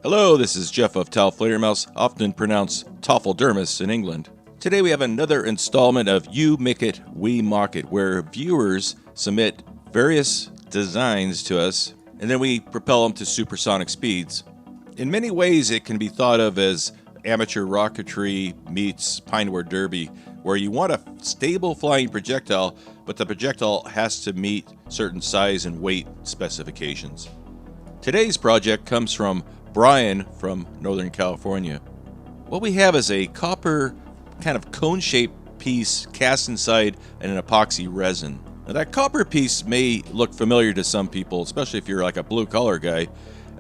Hello, this is Jeff of TAOFLEDERMAUS, often pronounced TAOFLEDERMAUS in England. Today we have another installment of You Make It, We Mock It, where viewers submit various designs to us, and then we propel them to supersonic speeds. In many ways, it can be thought of as amateur rocketry meets Pinewood Derby, where you want a stable flying projectile, but the projectile has to meet certain size and weight specifications. Today's project comes from Brian from Northern California. What we have is a copper kind of cone-shaped piece cast inside an epoxy resin. Now, that copper piece may look familiar to some people, especially if you're like a blue-collar guy.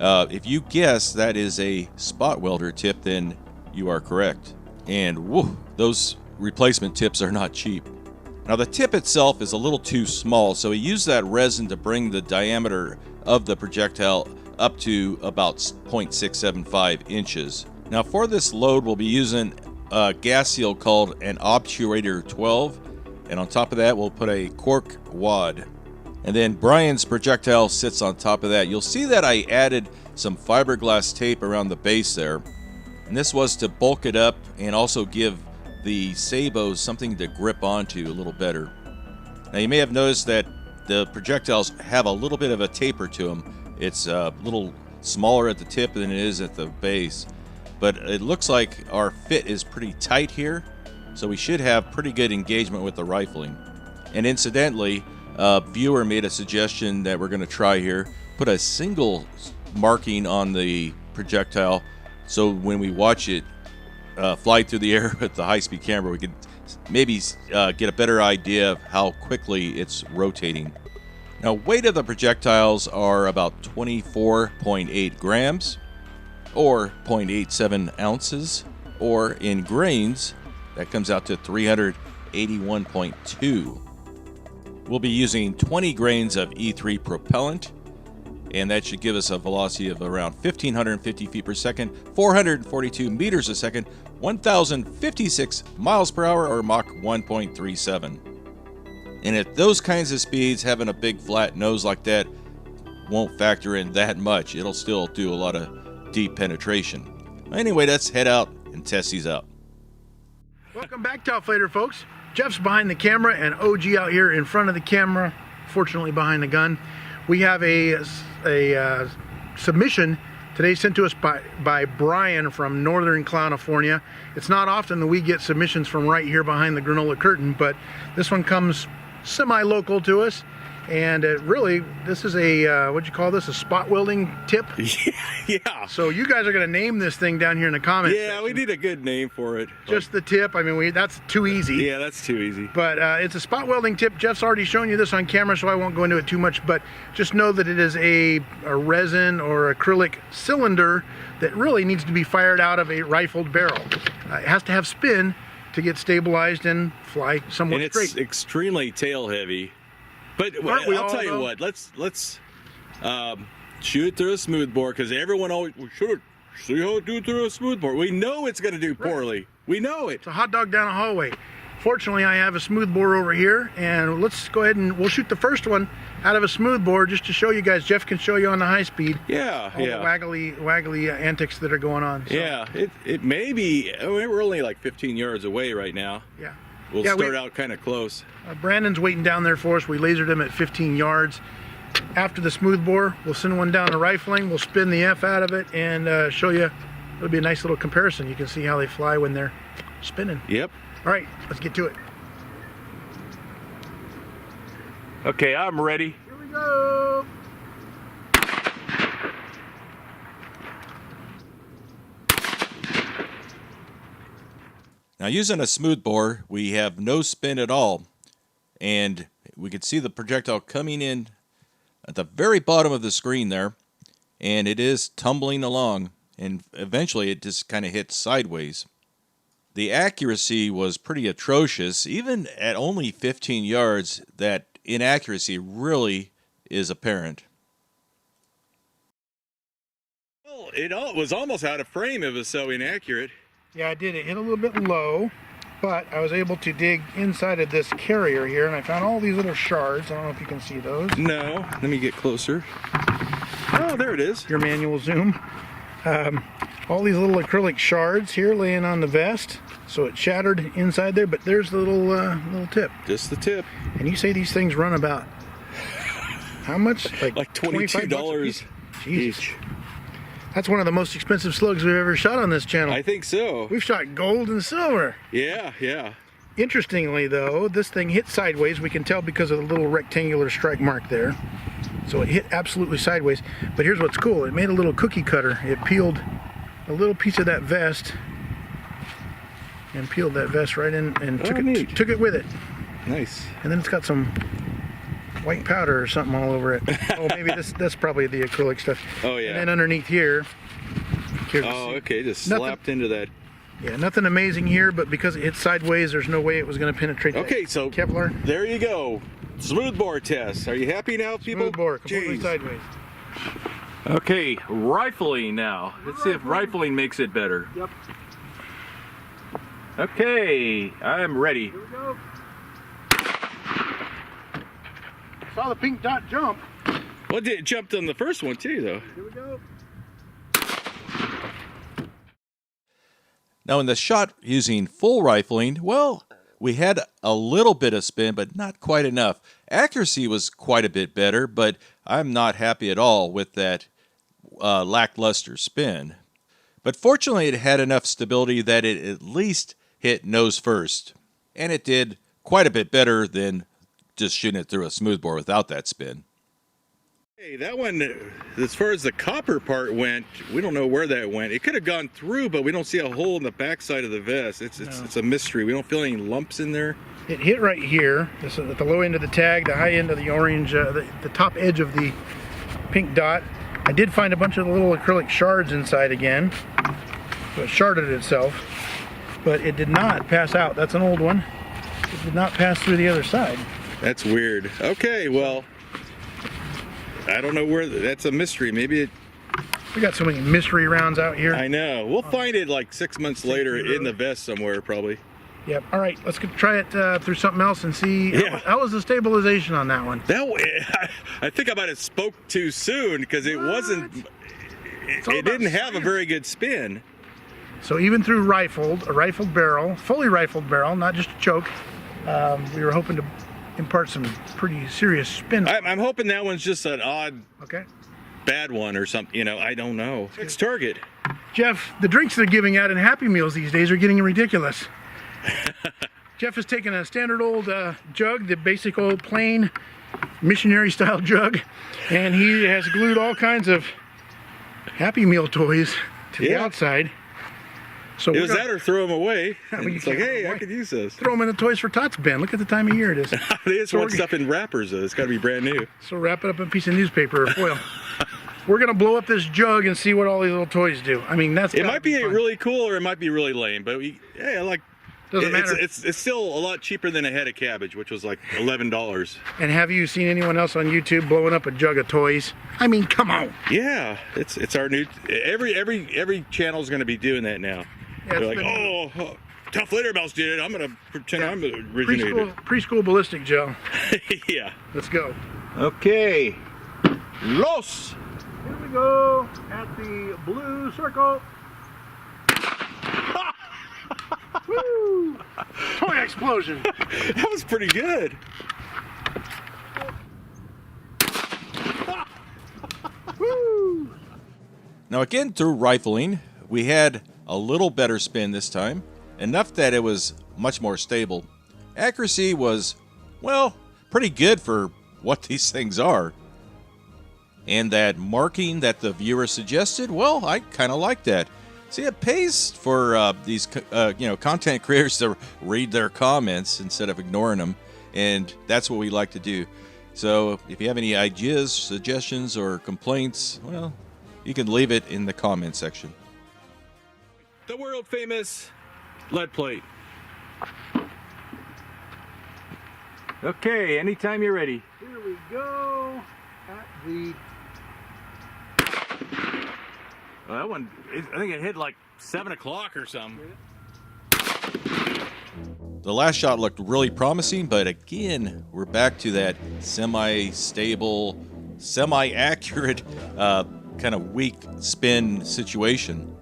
If you guess that is a spot welder tip, then you are correct. And whew, those replacement tips are not cheap. Now, the tip itself is a little too small, so we use that resin to bring the diameter of the projectile up to about 0.675 inches. Now, for this load, we'll be using a gas seal called an obturator 12, and on top of that, we'll put a cork wad. And then Brian's projectile sits on top of that. You'll see that I added some fiberglass tape around the base there, and this was to bulk it up and also give the sabos something to grip onto a little better. Now, you may have noticed that the projectiles have a little bit of a taper to them. It's a little smaller at the tip than it is at the base, but it looks like our fit is pretty tight here, so we should have pretty good engagement with the rifling. And incidentally, a viewer made a suggestion that we're going to try here. Put a single marking on the projectile, so when we watch it fly through the air with the high-speed camera, we could maybe get a better idea of how quickly it's rotating. Now, weight of the projectiles are about 24.8 grams, or 0.87 ounces, or in grains, that comes out to 381.2. We'll be using 20 grains of E3 propellant, and that should give us a velocity of around 1,550 feet per second, 442 meters a second, 1,056 miles per hour, or Mach 1.37. And at those kinds of speeds, having a big flat nose like that won't factor in that much. It'll still do a lot of deep penetration. Anyway, let's head out and test these out. Welcome back, TAOFLEDER folks. Jeff's behind the camera and OG out here in front of the camera, fortunately behind the gun. We have a submission today sent to us by Brian from Northern California. It's not often that we get submissions from right here behind the granola curtain, but this one comes semi-local to us, and really, this is a what'd you call this? A spot welding tip? Yeah. So you guys are going to name this thing down here in the comments. Yeah, we need a good name for it. Just the tip. I mean, that's too easy. Yeah, that's too easy. But it's a spot welding tip. Jeff's already shown you this on camera, so I won't go into it too much, but just know that it is a resin or acrylic cylinder that really needs to be fired out of a rifled barrel. It has to have spin to get stabilized and fly somewhat straight. And it's extremely tail heavy. But I'll tell you what, let's shoot it through a smoothbore, because everyone always, see how it do through a smoothbore. We know it's going to do poorly. Right. We know it. It's a hot dog down a hallway. Fortunately, I have a smoothbore over here, and let's go ahead and we'll shoot the first one out of a smoothbore just to show you guys. Jeff can show you on the high speed. Yeah, all the waggly antics that are going on. So. Yeah, it may be. I mean, we're only like 15 yards away right now. Yeah. We'll start out kind of close. Brandon's waiting down there for us. We lasered him at 15 yards. After the smoothbore, we'll send one down to rifling. We'll spin the F out of it and show you. It'll be a nice little comparison. You can see how they fly when they're spinning. Yep. All right, let's get to it. Okay, I'm ready. Here we go. Now, using a smoothbore, we have no spin at all, and we can see the projectile coming in at the very bottom of the screen there, and it is tumbling along, and eventually it just kind of hits sideways. The accuracy was pretty atrocious. Even at only 15 yards, that inaccuracy really is apparent. Well, it was almost out of frame. It was so inaccurate. Yeah, I did. It hit a little bit low, but I was able to dig inside of this carrier here, and I found all these little shards. I don't know if you can see those. No. Let me get closer. Oh, there it is. Your manual zoom. All these little acrylic shards here laying on the vest, so it shattered inside there, but there's the little tip. Just the tip. And you say these things run about how much? Like $22 each. That's one of the most expensive slugs we've ever shot on this channel. I think so. We've shot gold and silver. Yeah, yeah. Interestingly though, this thing hit sideways. We can tell because of the little rectangular strike mark there. So it hit absolutely sideways. But here's what's cool. It made a little cookie cutter. It peeled a little piece of that vest and peeled that vest right in and took it with it. Nice. And then it's got some white powder or something all over it. Oh, maybe that's probably the acrylic stuff. Oh yeah. And then underneath here. Oh, okay, just slapped into that. Yeah, nothing amazing here, but because it hit sideways, there's no way it was going to penetrate. Okay, so Kevlar. There you go. Smooth bore test. Are you happy now, people? Smooth bore, completely sideways. Okay, rifling now. Let's see if rifling makes it better. Yep. Okay, I'm ready. Here we go. Saw the pink dot jump. Well, it jumped on the first one too, though. Here we go. Now in the shot using full rifling, well, we had a little bit of spin, but not quite enough. Accuracy was quite a bit better, but I'm not happy at all with that lackluster spin. But fortunately, it had enough stability that it at least hit nose first. And it did quite a bit better than just shooting it through a smoothbore without that spin. Hey, that one, as far as the copper part went, we don't know where that went. It could have gone through, but we don't see a hole in the backside of the vest. It's a mystery. We don't feel any lumps in there. It hit right here. This is at the low end of the tag, the high end of the orange, the top edge of the pink dot. I did find a bunch of little acrylic shards inside again. So it sharded itself, but it did not pass out. That's an old one. It did not pass through the other side. That's weird. Okay, well, I don't know where, that's a mystery. Maybe it... We got so many mystery rounds out here. I know. We'll find it like 6 months later in the vest somewhere, probably. Yep. All right, let's try it through something else and see. Yeah. How was the stabilization on that one? That I think I might have spoke too soon because it wasn't... It didn't have a very good spin. So even through a rifled barrel, fully rifled barrel, not just a choke, we were hoping to impart some pretty serious spin. I'm hoping that one's just an odd, bad one or something. You know, I don't know. It's target. Jeff, the drinks they're giving out in Happy Meals these days are getting ridiculous. Jeff has taken a standard old jug, the basic old plain missionary style jug, and he has glued all kinds of Happy Meal toys to the outside. So it was that or throw them away. It's like, hey, I could use this. Throw them in the Toys for Tots bin. Look at the time of year it is. They just want stuff in wrappers, though. It's got to be brand new. So wrap it up in a piece of newspaper or foil. We're going to blow up this jug and see what all these little toys do. I mean, it might be really cool or it might be really lame, but I like... Doesn't matter. It's still a lot cheaper than a head of cabbage, which was like $11. And have you seen anyone else on YouTube blowing up a jug of toys? I mean, come on. Yeah, it's our new... Every channel's going to be doing that now. Yeah, they're like, oh, TAOFLEDERMAUS did it. I'm going to pretend I'm the originator. Preschool ballistic gel. Yeah. Let's go. Okay. Los! Here we go at the blue circle. Woo! Toy explosion. That was pretty good. Woo! Now again, through rifling, we had a little better spin this time, enough that it was much more stable. Accuracy was, well, pretty good for what these things are. And that marking that the viewer suggested, well, I kind of like that. See, it pays for these content creators to read their comments instead of ignoring them, and that's what we like to do. So if you have any ideas, suggestions, or complaints, well, you can leave it in the comment section. The world famous lead plate. Okay, anytime you're ready. Here we go at the... Well, that one, I think it hit like 7 o'clock or something. The last shot looked really promising, but again, we're back to that semi-stable, semi-accurate kind of weak spin situation.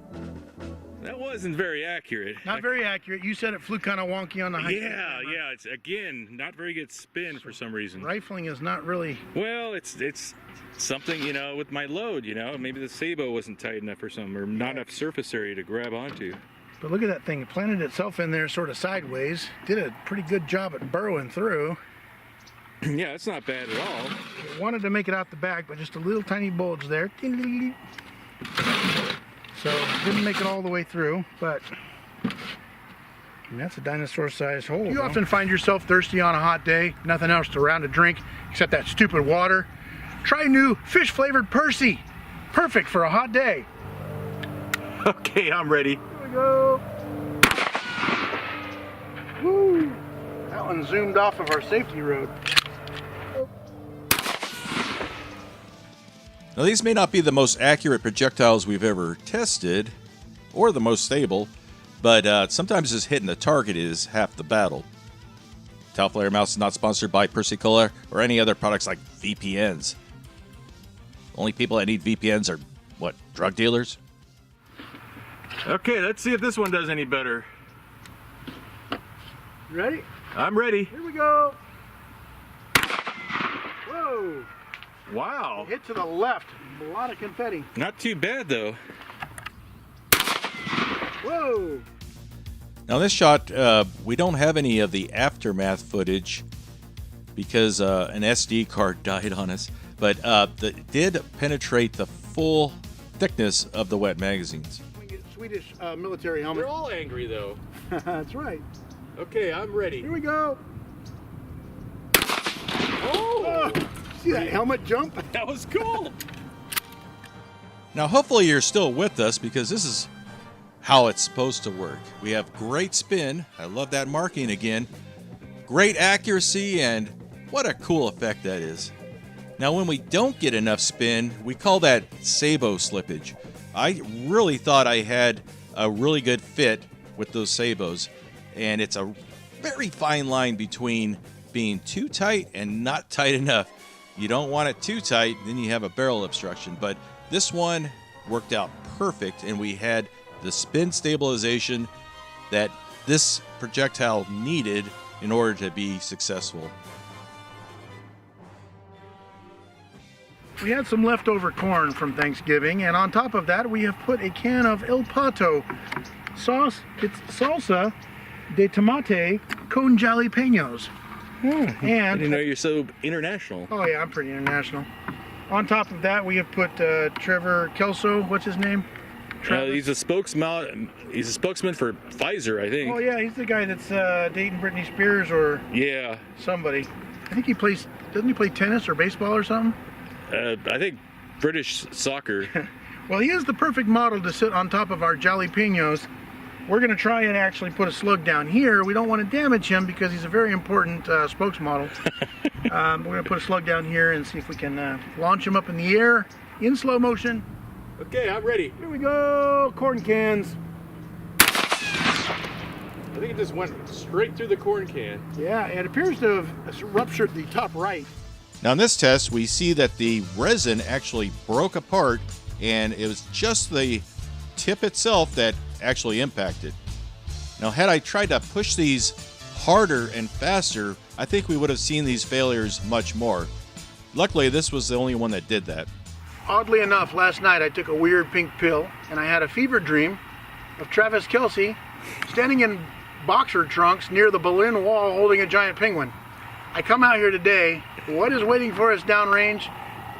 That wasn't very accurate. Not very accurate. You said it flew kind of wonky on the high. Yeah. It's again not very good spin for some reason. Rifling is not really. Well, it's something, you know, with my load, you know, maybe the sabot wasn't tight enough or something, or not enough surface area to grab onto. But look at that thing. It planted itself in there sort of sideways. Did a pretty good job at burrowing through. Yeah, it's not bad at all. It wanted to make it out the back, but just a little tiny bulge there. So didn't make it all the way through, but that's a dinosaur-sized hole. You often find yourself thirsty on a hot day, nothing else around to drink except that stupid water. Try new fish-flavored Percy. Perfect for a hot day. Okay, I'm ready. Here we go. Woo! That one zoomed off of our safety road. Now, these may not be the most accurate projectiles we've ever tested, or the most stable, but sometimes just hitting the target is half the battle. TAOFLEDERMAUS is not sponsored by Persicola or any other products like VPNs. Only people that need VPNs are, what, drug dealers? Okay, let's see if this one does any better. Ready? I'm ready. Here we go. Whoa! Wow. Hit to the left. A lot of confetti. Not too bad, though. Whoa! Now, in this shot, we don't have any of the aftermath footage because an SD card died on us, but it did penetrate the full thickness of the wet magazines. Swedish military helmet. They're all angry, though. That's right. Okay, I'm ready. Here we go. Oh! See that helmet jump? That was cool. Now, hopefully you're still with us because this is how it's supposed to work. We have great spin. I love that marking again. Great accuracy, and what a cool effect that is. Now, when we don't get enough spin, we call that sabot slippage. I really thought I had a really good fit with those sabots, and it's a very fine line between being too tight and not tight enough. You don't want it too tight, then you have a barrel obstruction. But this one worked out perfect, and we had the spin stabilization that this projectile needed in order to be successful. We had some leftover corn from Thanksgiving, and on top of that we have put a can of El Pato sauce. It's salsa de tomate con jalapenos. I And didn't know you're so international. oh yeah, I'm pretty international. On top of that, we have put Trevor Kelso. What's his name? He's a spokesman. He's a spokesman for Pfizer, I think. Oh yeah, he's the guy that's dating Britney Spears or Yeah. somebody. I think he plays. Doesn't he play tennis or baseball or something? I think British soccer. Well, he is the perfect model to sit on top of our jalapenos. We're going to try and actually put a slug down here. We don't want to damage him because he's a very important spokesmodel. We're going to put a slug down here and see if we can launch him up in the air in slow motion. Okay, I'm ready. Here we go, corn cans. I think it just went straight through the corn can. Yeah, it appears to have ruptured the top right. Now, in this test, we see that the resin actually broke apart, and it was just the tip itself that actually impacted. Now, had I tried to push these harder and faster, I think we would have seen these failures much more. Luckily, this was the only one that did that. Oddly enough, last night I took a weird pink pill, and I had a fever dream of Travis Kelce standing in boxer trunks near the Berlin Wall holding a giant penguin. I come out here today, what is waiting for us downrange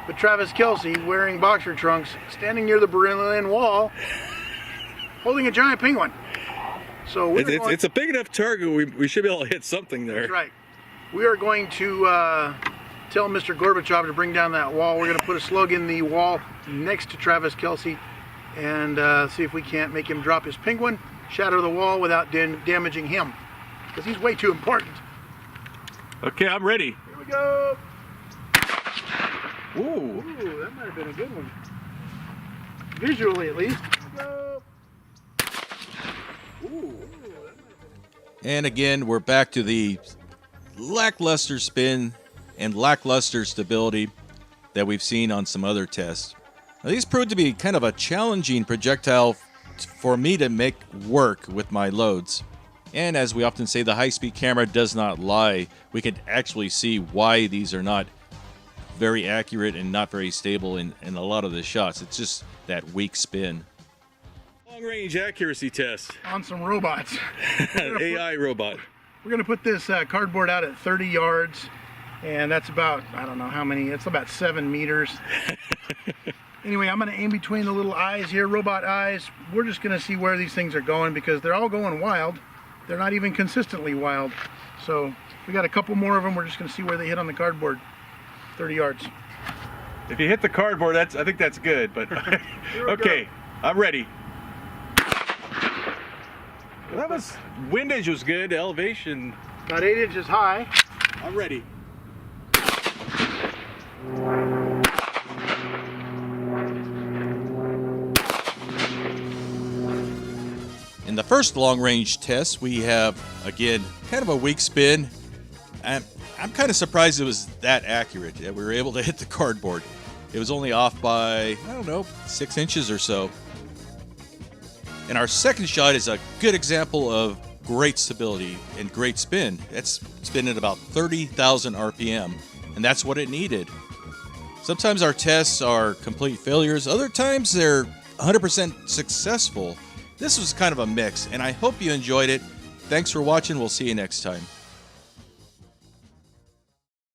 but Travis Kelce wearing boxer trunks, standing near the Berlin Wall, holding a giant penguin. So it's a big enough target. We should be able to hit something there. That's right. We are going to tell Mr. Gorbachev to bring down that wall. We're going to put a slug in the wall next to Travis Kelce and see if we can't make him drop his penguin, shatter the wall without damaging him, because he's way too important. Okay, I'm ready. Here we go. Ooh. Ooh, that might have been a good one. Visually, at least. Here we go. Ooh. And again, we're back to the lackluster spin and lackluster stability that we've seen on some other tests. Now, these proved to be kind of a challenging projectile for me to make work with my loads. And as we often say, the high-speed camera does not lie. We can actually see why these are not very accurate and not very stable in a lot of the shots. It's just that weak spin. Long-range accuracy test. On some robots. AI robot. We're going to put this cardboard out at 30 yards, and that's about, I don't know how many, it's about 7 meters. Anyway, I'm going to aim between the little eyes here, robot eyes. We're just going to see where these things are going because they're all going wild. They're not even consistently wild. So we got a couple more of them. We're just going to see where they hit on the cardboard. 30 yards. If you hit the cardboard, I think that's good, but okay, I'm ready. Well, that was, windage was good, elevation. About 8 inches high. I'm ready. In the first long-range test, we have, again, kind of a weak spin. I'm kind of surprised it was that accurate, that we were able to hit the cardboard. It was only off by, I don't know, 6 inches or so. And our second shot is a good example of great stability and great spin. It's spinning at about 30,000 RPM, and that's what it needed. Sometimes our tests are complete failures. Other times they're 100% successful. This was kind of a mix, and I hope you enjoyed it. Thanks for watching. We'll see you next time.